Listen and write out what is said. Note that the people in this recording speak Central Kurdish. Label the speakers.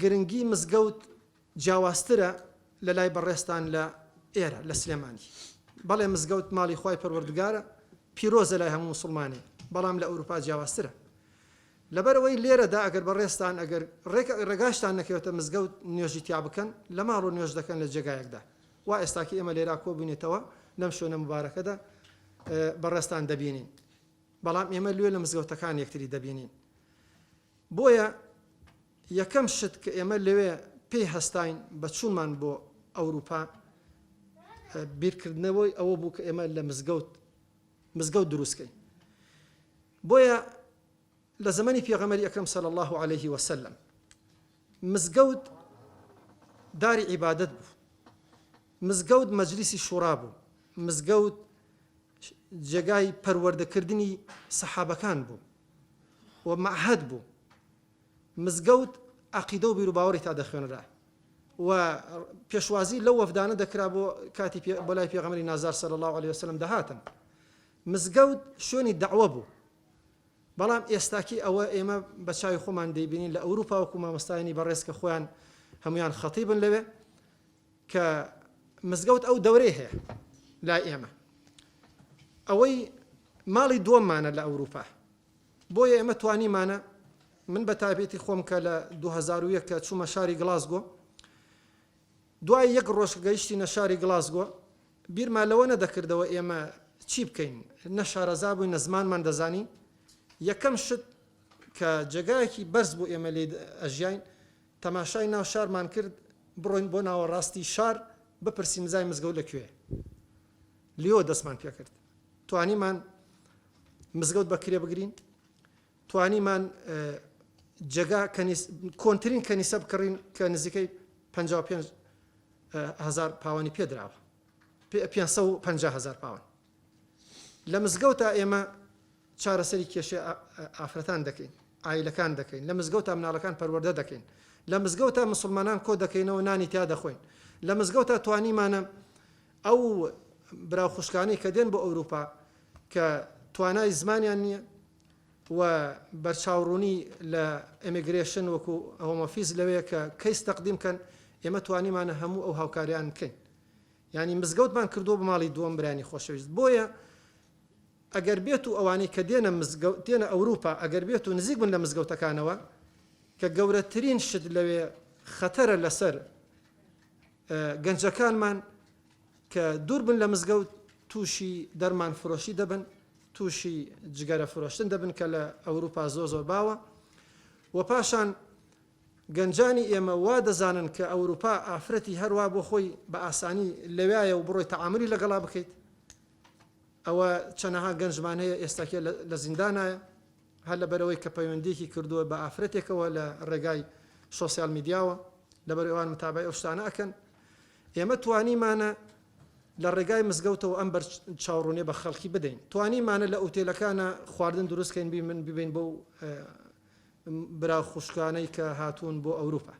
Speaker 1: گرنگی مزگەوت جیاوازترە لە لای بەڕێستان لە ئێرە لە سلێمانی بەڵێ مزگەوت ماڵی خوای پەروەردگارە پیرۆزە لای هەموو مسلمانێ بەڵام لە ئەوروپا جیاوازترە لەبەرەوەی لێرەدا ئەگەر بەڕێستان ئەگەر ڕێگاشتان نەکەوێتە مزگەوت نوێژی تیا بکەن لە ماڵ و نوێژ دەکەن لە جێگایەکدا وا ئێستاکی ئێمە لێرا کۆبوونێتەوە لەم شوێنە مبارەکەدا بەڕێستان دەبینین بەڵام ئێمە لێ لە مزگەوتەکان یەکتری دەبینین بۆیە یەکەم شت کە ئێمە لەوێ پێی هەستاین بە چوونمان بۆ ئەوروپا بیرکردنەوەی ئەوە بوو کە ئێمە لە مزگەوت دروستکەین بۆیە لە زمانی پێغەمبەری ئەکرەم صلی الله عليه وسلم مزگەوت داری عیبادەت بوو مزگەوت مەجلیسی شوڕا بوو مزگەوت جێگای پەروەردەکردنی سەحابەکان بوو و معهد بوو مزگەوت عەقیدە و بیرروباوەڕی تا دەخوێنرا و پێشوازی لەو وەفدانە دەکرا بۆ کاتی بۆ لای پێغەمبەری نازار صلی الله عليه وسلم دەهاتن مزگەوت شوێنی دەعوە بوو بەڵام ئێستاکی ئەوە ئێمە بە چاوی خۆمان دەیبینین لە ئەوروپا وەکو مامۆستایانی بەڕێز کە خۆیان هەمویان خەتیبن لەوێ کە مزگەوت ئەو دەورەی هەیە لای ئێمە ئەوەی ماڵی دووەممانە لە ئەوروپا بۆیە ئێمە توانیمانە من بە تایبێتی خۆم کە لە 2001 کە چوومە شاری گڵاسگۆ دوای یەک ڕۆژ گەیشتینە شاری گڵاسگۆ بیرمان لەوە نەدەکردەوە ئێمە چی بکەین نە شارەزا بووین نە زمانمان دەزانی یەکەم شت کە جێگایەکی بەرز بوو ئێمە لێ ئەژیاین تەماشای ناو شارمان کرد بڕۆین بۆ ناوەڕاستی شار بپرسین زای مزگەوت لەکوێ لیۆ دەستمان پێ کرد توانیمان مزگەوت بەکرێ بگرین توانیمان جێگا کۆنترین کەنیسە بکڕین کە نزیکەی 55,000 پاوانی پێدراوە 550,000 پاوان لە مزگەوتە ئێمە چارەسەری کێشێ ئافرەتان دەکەین ئایلەکان دەکەین لە مزگەوتە مناڵەکان پەروەردە دەکەین لە مزگەوتە مسلمانان کۆ دەکەینەوە نانی تیا دەخۆین لە مزگەوتە توانیمانە ئەو براو خوشکانەی کە دێن بۆ ئەوروپا کە توانای زمانیان نییە و بەرچاوڕوونی لە ئەمیگرێشن وەکو هۆمۆفیز لەوەیە کە کەیس تەقدیم کەن ئێمە توانیمانە هەموو ئەو هاوکاریان بکەین یعنی مزگەوتمان کردو بە ماڵی دووەم برانی خۆشەویست بۆیە ئەگەر بێت و ئەوانەی کە دێنە ئەوروپا ئەگەر بێت و نزیک بن لە مزگەوتەکانەوە کە گەورەترین شت لەوێ خەتەرە لەسەر گەنجەکانمان کە دوور بن لە مزگەوت تووشی دەرمان فرۆشی دەبن تووشی جگەرە فرۆشتن دەبن کە لە ئەوروپا زۆر باوە و پاشان گەنجانی ئێمە وا دەزانن کە ئەوروپا ئافرەتی هەروە بۆ خۆی بە ئاسانی لەوایە و بڕۆی تەعاملی لەگەڵا بکەیت ئەوە چەنەها گەنجمان هەیە ئێستاکێ لە زیندانایە هەر لەبەرەوەی کە پەیوەندیەکی کردووە بە ئافرەتێکەوە لە ڕێگای سۆسیال میدیاوە لەبەرەوەیان متابعی ئەو شتانە ئەکەن ئێمە توانیمانە لە ڕێگای مزگەوتەوە ئەم بەر چاوڕوونێ بە خەڵکی بدەین توانیمانە لە ئوتێلەکانە خواردن دروستکەین من ببین بۆ برا خوشکانەی کە هاتوون بۆ ئەوروپا